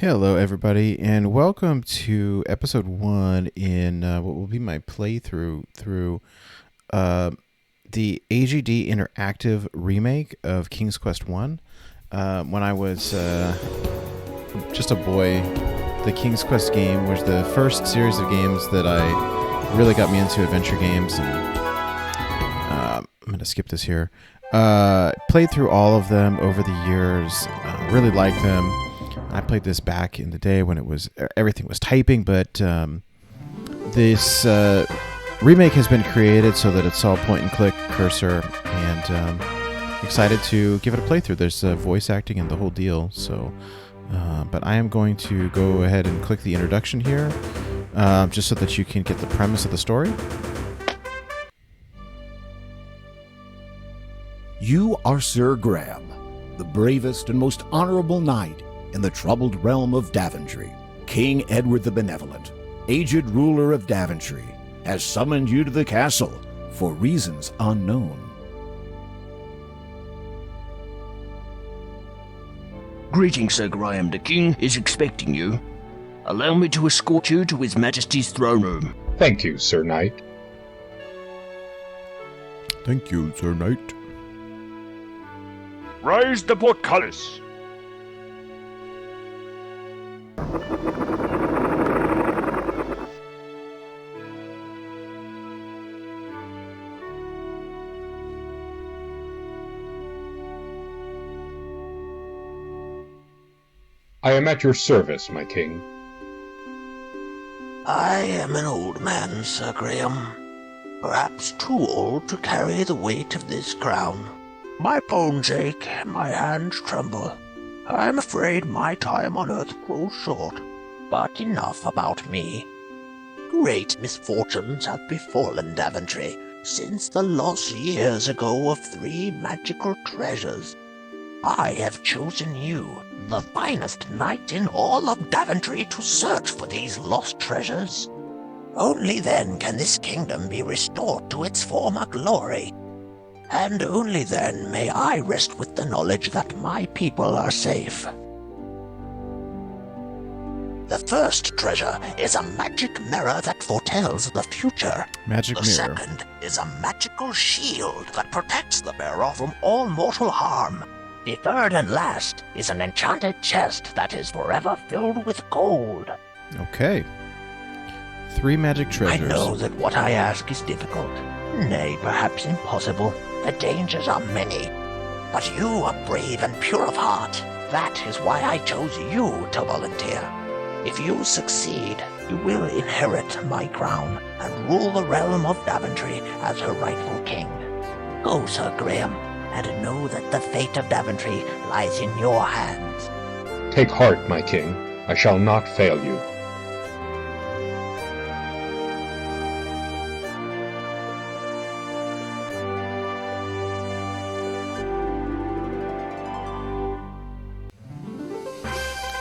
Hello, everybody, and welcome to episode 1 in what will be my playthrough through the AGD Interactive remake of King's Quest 1. When I was just a boy, the King's Quest game was the first series of games that I really got me into adventure games. And I'm going to skip this here. Played through all of them over the years. Really liked them. I played this back in the day when it was everything was typing, but this remake has been created so that it's all point-and-click cursor, and excited to give it a playthrough. There's voice acting and the whole deal, so but I am going to go ahead and click the introduction here, just so that you can get the premise of the story. You are Sir Graham, the bravest and most honorable knight in the troubled realm of Daventry. King Edward the Benevolent, aged ruler of Daventry, has summoned you to the castle for reasons unknown. Greetings, Sir Graham. The King is expecting you. Allow me to escort you to His Majesty's throne room. Thank you, Sir Knight. Thank you, Sir Knight. Raise the portcullis. I am at your service, my king. I am an old man, Sir Graham. Perhaps too old to carry the weight of this crown. My bones ache, my hands tremble. I am afraid my time on earth grows short. But enough about me. Great misfortunes have befallen Daventry since the loss years ago of 3 magical treasures. I have chosen you, the finest knight in all of Daventry, to search for these lost treasures. Only then can this kingdom be restored to its former glory. And only then may I rest with the knowledge that my people are safe. The first treasure is a magic mirror that foretells the future. Magic The mirror. second is a magical shield that protects the bearer from all mortal harm. The third and last is an enchanted chest that is forever filled with gold. Okay. 3 magic treasures. I know that what I ask is difficult, nay, perhaps impossible. The dangers are many, but you are brave and pure of heart. That is why I chose you to volunteer. If you succeed, you will inherit my crown and rule the realm of Daventry as her rightful king. Go, Sir Graham, and know that the fate of Daventry lies in your hands. Take heart, my king. I shall not fail you.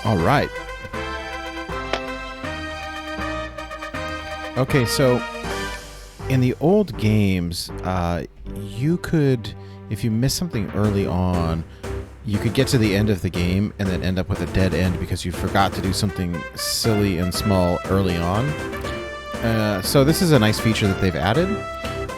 All right. Okay, so in the old games, you could, if you missed something early on, you could get to the end of the game and then end up with a dead end because you forgot to do something silly and small early on. So this is a nice feature that they've added,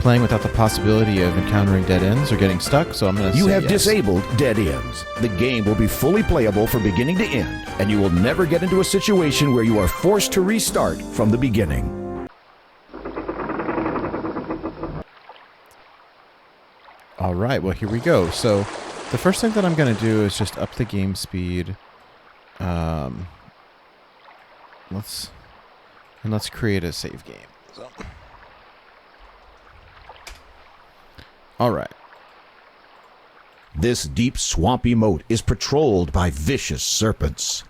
playing without the possibility of encountering dead ends or getting stuck, so I'm going to say You have yes. disabled dead ends. The game will be fully playable from beginning to end, and you will never get into a situation where you are forced to restart from the beginning. All right, well, here we go. So the first thing that I'm going to do is just up the game speed. Let's create a save game. So. All right. This deep, swampy moat is patrolled by vicious serpents.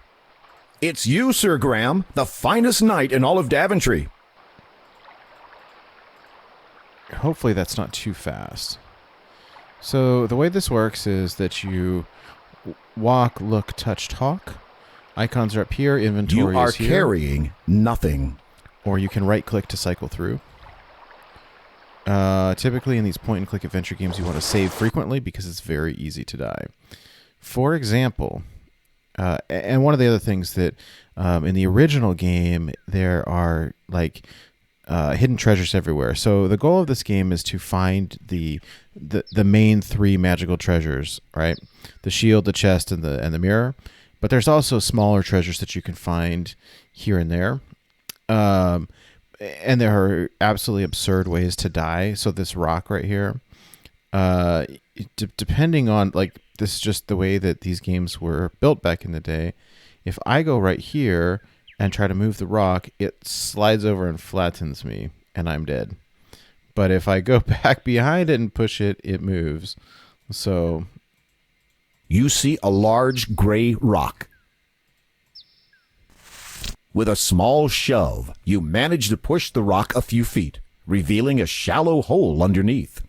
It's you, Sir Graham, the finest knight in all of Daventry. Hopefully that's not too fast. So the way this works is that you walk, look, touch, talk. Icons are up here. Inventory You are is here. carrying nothing. Or you can right-click to cycle through. Typically in these point-and-click adventure games, you want to save frequently because it's very easy to die. For example, And one of the other things that in the original game, there are like hidden treasures everywhere. So the goal of this game is to find the main three magical treasures, right? The shield, the chest, and the mirror. But there's also smaller treasures that you can find here and there. And there are absolutely absurd ways to die. So this rock right here, depending on, like, this is just the way that these games were built back in the day. If I go right here and try to move the rock, it slides over and flattens me, and I'm dead. But if I go back behind it and push it, it moves. So You see a large gray rock. With a small shove, you manage to push the rock a few feet, revealing a shallow hole underneath.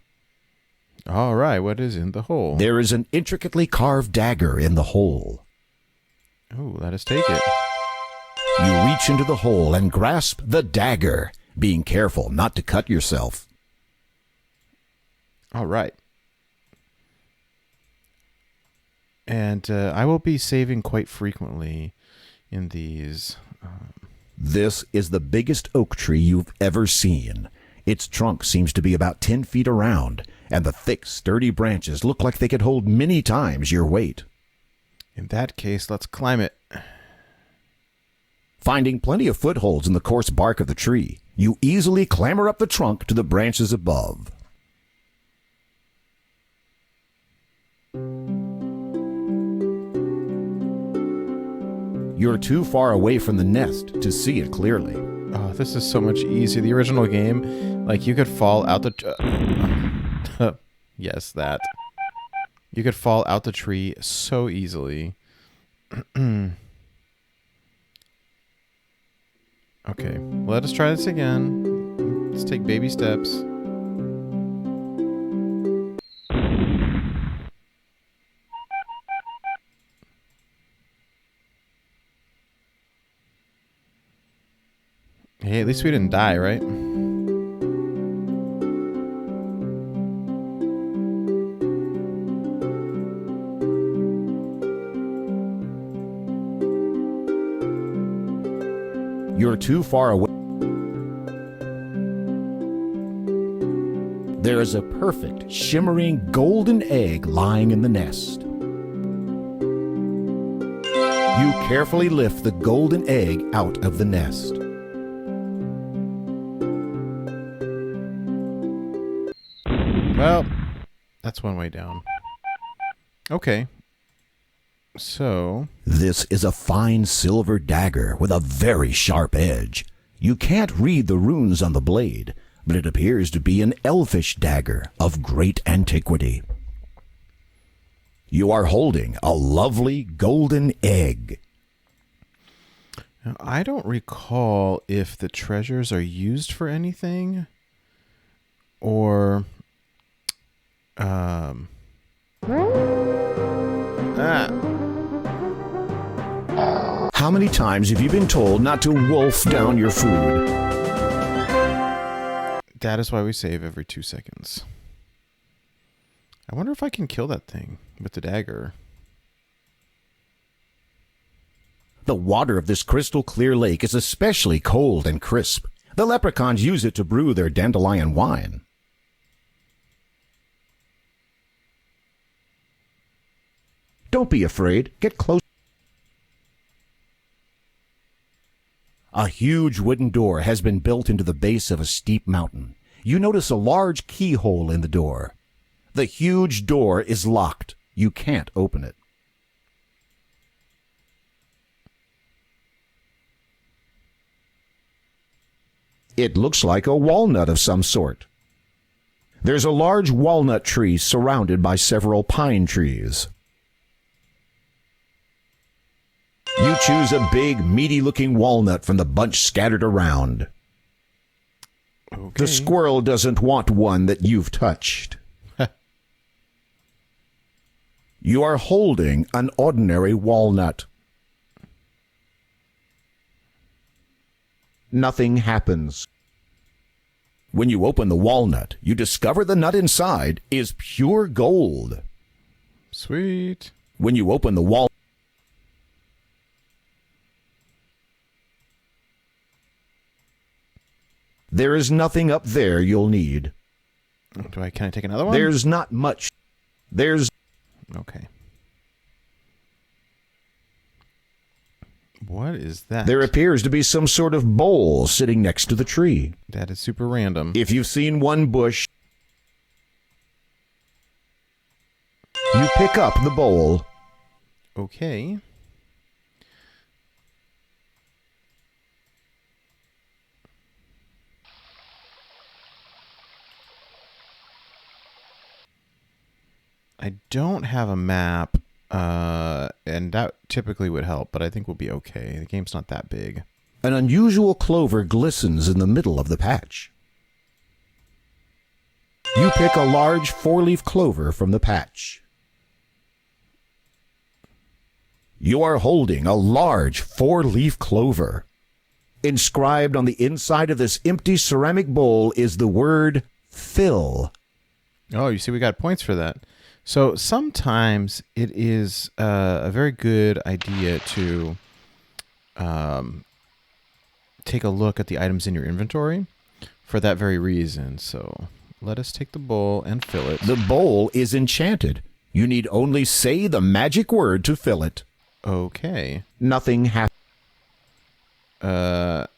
all right, what is in the hole? There is an intricately carved dagger in the hole. Oh, let us take it. You reach into the hole and grasp the dagger, being careful not to cut yourself. All right. And I will be saving quite frequently in these. This is the biggest oak tree you've ever seen. Its trunk seems to be about 10 feet around, and the thick, sturdy branches look like they could hold many times your weight. In that case, let's climb it. Finding plenty of footholds in the coarse bark of the tree, you easily clamber up the trunk to the branches above. You're too far away from the nest to see it clearly. Oh, this is so much easier. The original game, like, you could fall out the... yes, that. You could fall out the tree so easily. Okay, let us try this again. Let's take baby steps. Hey, at least we didn't die, right? You're too far away. There is a perfect, shimmering golden egg lying in the nest. You carefully lift the golden egg out of the nest. Well, that's one way down. Okay. So... This is a fine silver dagger with a very sharp edge. You can't read the runes on the blade, but it appears to be an elfish dagger of great antiquity. You are holding a lovely golden egg. Now, I don't recall if the treasures are used for anything or... How many times have you been told not to wolf down your food? That is why we save every 2 seconds. I wonder if I can kill that thing with the dagger. The water of this crystal clear lake is especially cold and crisp. The leprechauns use it to brew their dandelion wine. Don't be afraid. Get close. A huge wooden door has been built into the base of a steep mountain. You notice a large keyhole in the door. The huge door is locked. You can't open it. It looks like a walnut of some sort. There's a large walnut tree surrounded by several pine trees. You choose a big, meaty-looking walnut from the bunch scattered around. Okay. The squirrel doesn't want one that you've touched. You are holding an ordinary walnut. Nothing happens. When you open the walnut, you discover the nut inside is pure gold. Sweet. When you open the walnut, There is nothing up there you'll need. Can I take another one? There's not much. There's... Okay. What is that? There appears to be some sort of bowl sitting next to the tree. That is super random. If you've seen one bush, you pick up the bowl. Okay. I don't have a map, and that typically would help, but I think we'll be okay. The game's not that big. An unusual clover glistens in the middle of the patch. You pick a large 4-leaf clover from the patch. You are holding a large 4-leaf clover. Inscribed on the inside of this empty ceramic bowl is the word fill. Oh, you see, we got points for that. So sometimes it is a very good idea to take a look at the items in your inventory for that very reason. So let us take the bowl and fill it. The bowl is enchanted. You need only say the magic word to fill it. Okay. Nothing happens. To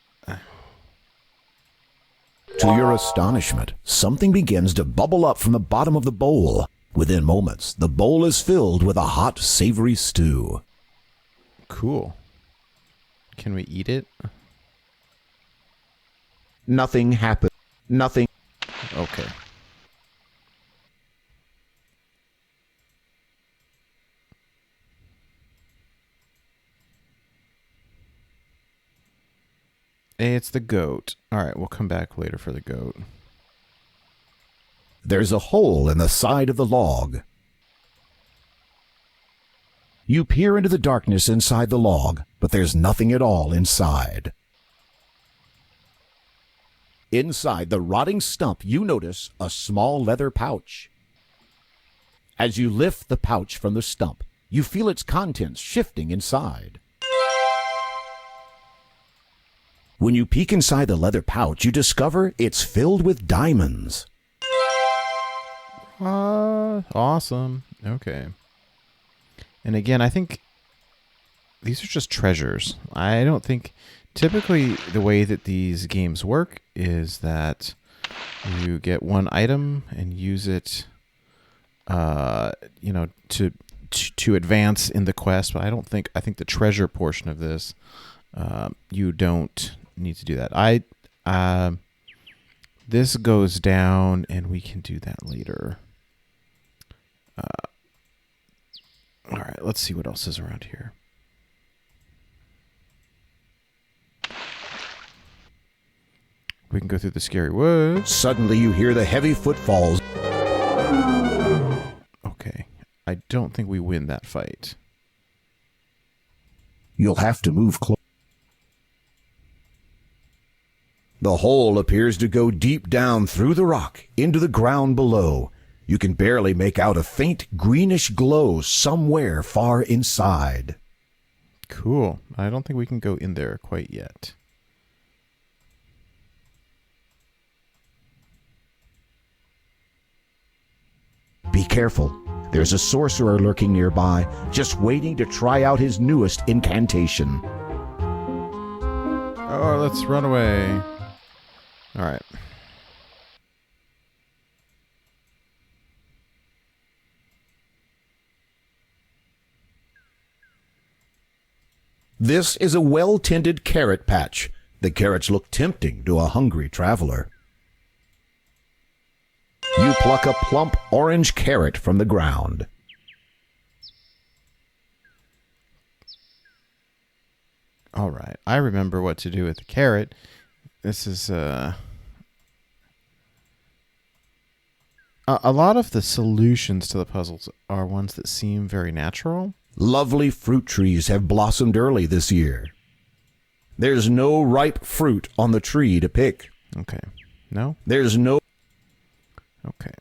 your astonishment, something begins to bubble up from the bottom of the bowl. Within moments, the bowl is filled with a hot, savory stew. Cool. Can we eat it? Nothing happens. Nothing. Okay. Hey, it's the goat. All right, we'll come back later for the goat. There's a hole in the side of the log. You peer into the darkness inside the log, but there's nothing at all inside. Inside the rotting stump, you notice a small leather pouch. As you lift the pouch from the stump, you feel its contents shifting inside. When you peek inside the leather pouch, you discover it's filled with diamonds. Awesome. Okay. And again, I think these are just treasures. I don't think typically the way that these games work is that you get one item and use it, to advance in the quest. But I think the treasure portion of this, you don't need to do that. This goes down, and we can do that later. All right, let's see what else is around here. We can go through the scary woods. Suddenly you hear the heavy footfalls. Okay, I don't think we win that fight. You'll have to move close. The hole appears to go deep down through the rock into the ground below. You can barely make out a faint greenish glow somewhere far inside. Cool. I don't think we can go in there quite yet. Be careful. There's a sorcerer lurking nearby, just waiting to try out his newest incantation. Oh, let's run away. All right. This is a well-tended carrot patch. The carrots look tempting to a hungry traveler. You pluck a plump orange carrot from the ground. All right. I remember what to do with the carrot. This is a lot of the solutions to the puzzles are ones that seem very natural. Lovely fruit trees have blossomed early this year. There's no ripe fruit on the tree to pick. Okay. No? There's no... Okay.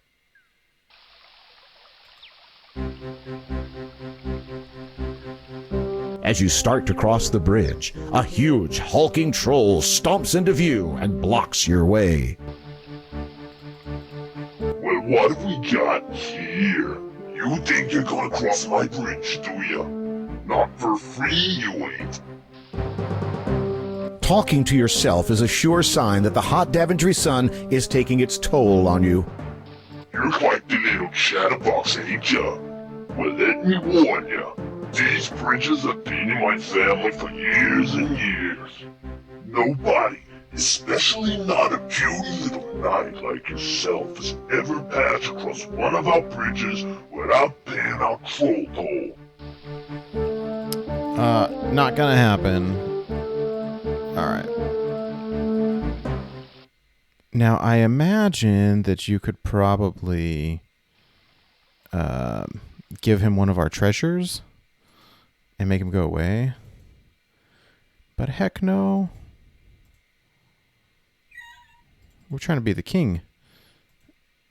As As you start to cross the bridge, a huge, hulking troll stomps into view and blocks your way. Well, what have we got here? You think you're gonna cross my bridge, do ya? Not for free, you ain't. Talking to yourself is a sure sign that the hot Daventry sun is taking its toll on you. You're quite the little chatterbox, ain't ya? Well, let me warn ya. These bridges have been in my family for years and years. Nobody, especially not a puny little knight like yourself, has ever passed across one of our bridges without paying our troll toll. Not gonna happen. Alright. Now, I imagine that you could probably give him one of our treasures and make him go away. But heck no. We're trying to be the king.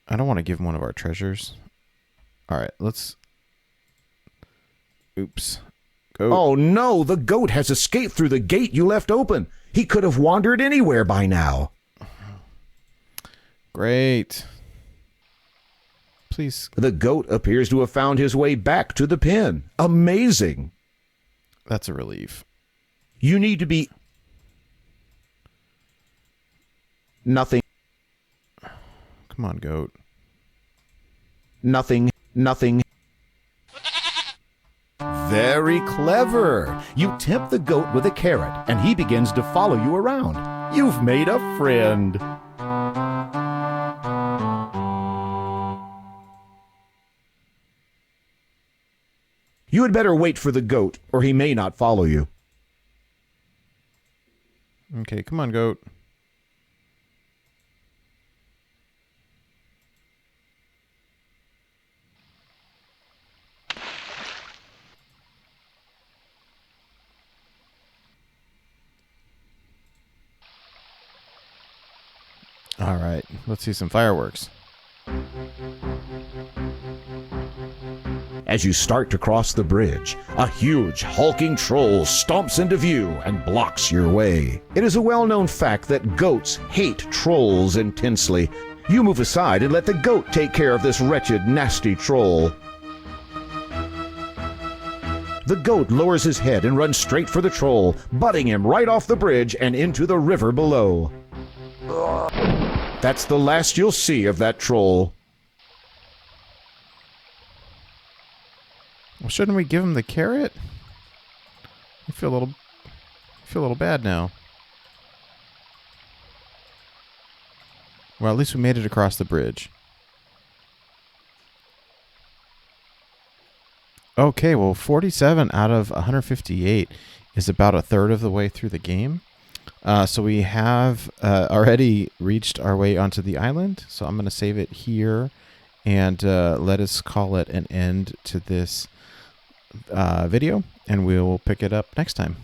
I don't want to give him one of our treasures. Alright, let's... Oops. Go. Oh no, the goat has escaped through the gate you left open. He could have wandered anywhere by now. Great. Please. The goat appears to have found his way back to the pen. Amazing. That's a relief. You need to be... Nothing. Come on, goat. Nothing. Very clever. You tempt the goat with a carrot, and he begins to follow you around. You've made a friend. You had better wait for the goat, or he may not follow you. Okay, come on, goat. All right, let's see some fireworks. As you start to cross the bridge, a huge, hulking troll stomps into view and blocks your way. It is a well-known fact that goats hate trolls intensely. You move aside and let the goat take care of this wretched, nasty troll. The goat lowers his head and runs straight for the troll, butting him right off the bridge and into the river below. That's the last you'll see of that troll. Well, shouldn't we give him the carrot? I feel a little bad now. Well, at least we made it across the bridge. Okay, well, 47 out of 158 is about a third of the way through the game. So we have already reached our way onto the island. So I'm going to save it here and let us call it an end to this video, and we'll pick it up next time.